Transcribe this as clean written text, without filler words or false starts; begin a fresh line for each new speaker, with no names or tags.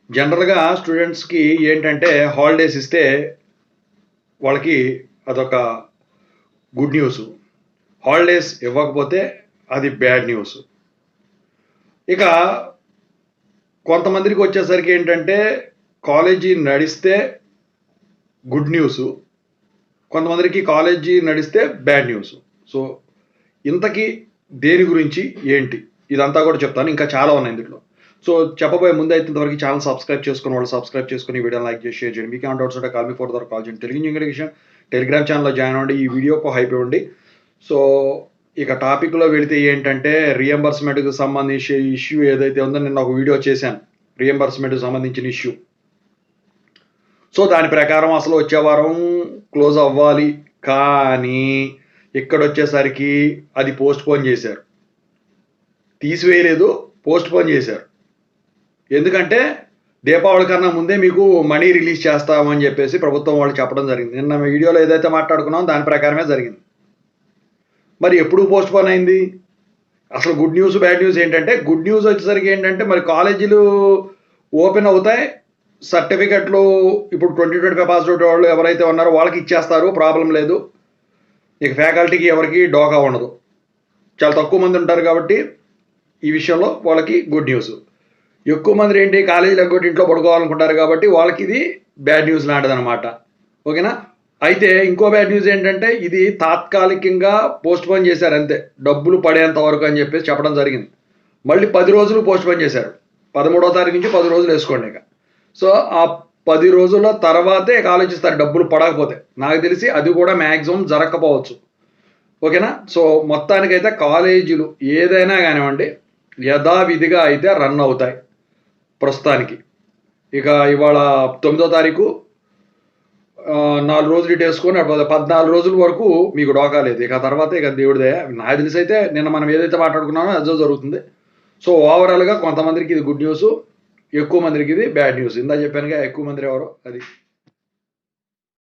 జనరల్‌గా స్టూడెంట్స్‌కి ఏంటంటే హాలిడేస్ ఇస్తే వాళ్ళకి అదొక గుడ్ న్యూస్. హాలిడేస్ ఇవ్వకపోతే అది బ్యాడ్ న్యూస్. ఇక కొంతమందికి వచ్చేసరికి ఏంటంటే కాలేజీ నడిస్తే గుడ్ న్యూస్. కొంతమందికి కాలేజీ నడిస్తే బ్యాడ్ న్యూస్. సో, ఇంతకీ దేని గురించి ఏంటి? ఇదంతా కూడా చెప్తాను. ఇంకా చాలా ఉన్నాయి ఇందులో. సో, చెప్పబోయే ముందైతే ఇంతవరకు ఛానల్ సబ్స్క్రైబ్ చేసుకున్న వాళ్ళు సబ్స్క్రైబ్ చేసుకొని వీడియోని లైక్ చేసి షేర్ చేయండి. మీకేమైనా డౌట్స్ ఉంటే కాల్ మీ ఫోర్ ద్వారా కాల్ చేయండి. తెలుగు ఇంగ్లీష్ టెలిగ్రామ్ ఛానల్‌లో జాయిన్ అవ్వండి. ఈ వీడియోకి హైప్ ఇవ్వండి. సో, ఇక టాపిక్‌లో వెళితే ఏంటంటే రీయింబర్స్‌మెంట్‌కి సంబంధించి ఇష్యూ ఏదైతే ఉందో నిన్న ఒక వీడియో చేశాను. రీయింబర్స్‌మెంట్‌కి సంబంధించిన ఇష్యూ. సో, దాని ప్రకారం అసలు వచ్చే వారం క్లోజ్ అవ్వాలి. కానీ ఇక్కడొచ్చేసరికి అది పోస్ట్‌పోన్ చేశారు. తీసివేయలేదు, పోస్ట్‌పోన్ చేశారు. ఎందుకంటే దీపావళి కన్నా ముందే మీకు మనీ రిలీజ్ చేస్తామని చెప్పేసి ప్రభుత్వం వాళ్ళు చెప్పడం జరిగింది. నిన్న వీడియోలో ఏదైతే మాట్లాడుకున్నామో దాని ప్రకారమే జరిగింది. మరి ఎప్పుడు పోస్ట్‌పోన్ అయింది? అసలు గుడ్ న్యూస్, బ్యాడ్ న్యూస్ ఏంటంటే గుడ్ న్యూస్ వచ్చేసరికి ఏంటంటే మరి కాలేజీలు ఓపెన్ అవుతాయి. సర్టిఫికెట్లు ఇప్పుడు 2025 పాస్ అవుట్ వాళ్ళు ఎవరైతే ఉన్నారో వాళ్ళకి ఇచ్చేస్తారు. ప్రాబ్లం లేదు. ఇక ఫ్యాకల్టీకి ఎవరికి డోకా ఉండదు. చాలా తక్కువ మంది ఉంటారు కాబట్టి ఈ విషయంలో వాళ్ళకి గుడ్ న్యూస్. ఎక్కువ మంది ఏంటి కాలేజీలు ఎగ్గొట్టి ఇంట్లో పడుకోవాలనుకుంటారు కాబట్టి వాళ్ళకి ఇది బ్యాడ్ న్యూస్ లాంటిదనమాట. ఓకేనా? అయితే ఇంకో బ్యాడ్ న్యూస్ ఏంటంటే ఇది తాత్కాలికంగా పోస్ట్‌పోన్ చేశారు అంతే. డబ్బులు పడేంత వరకు అని చెప్పేసి చెప్పడం జరిగింది. మళ్ళీ 10 రోజులు పోస్ట్‌పోన్ చేశారు. 13వ తారీఖు నుంచి 10 రోజులు వేసుకోండి ఇక. సో, ఆ 10 రోజుల తర్వాతే ఇక ఆలోచిస్తారు డబ్బులు పడకపోతే. నాకు తెలిసి అది కూడా మ్యాక్సిమం జరగకపోవచ్చు. ఓకేనా? సో, మొత్తానికైతే కాలేజీలు ఏదైనా కానివ్వండి యథావిధిగా అయితే రన్ అవుతాయి ప్రస్తుతానికి. ఇక ఇవాళ 9వ తారీఖు 4 రోజులు ఇటేసుకొని 14 రోజుల వరకు మీకు డోకా లేదు. ఇక తర్వాత ఇక దేవుడి దయ. నాకు తెలిసైతే నిన్న మనం ఏదైతే మాట్లాడుకున్నామో అదే జరుగుతుంది. సో, ఓవరాల్‌గా కొంతమందికి ఇది గుడ్ న్యూస్, ఎక్కువ మందికి ఇది బ్యాడ్ న్యూస్. ఇందాక చెప్పానుగా ఎక్కువ మంది ఎవరో అది.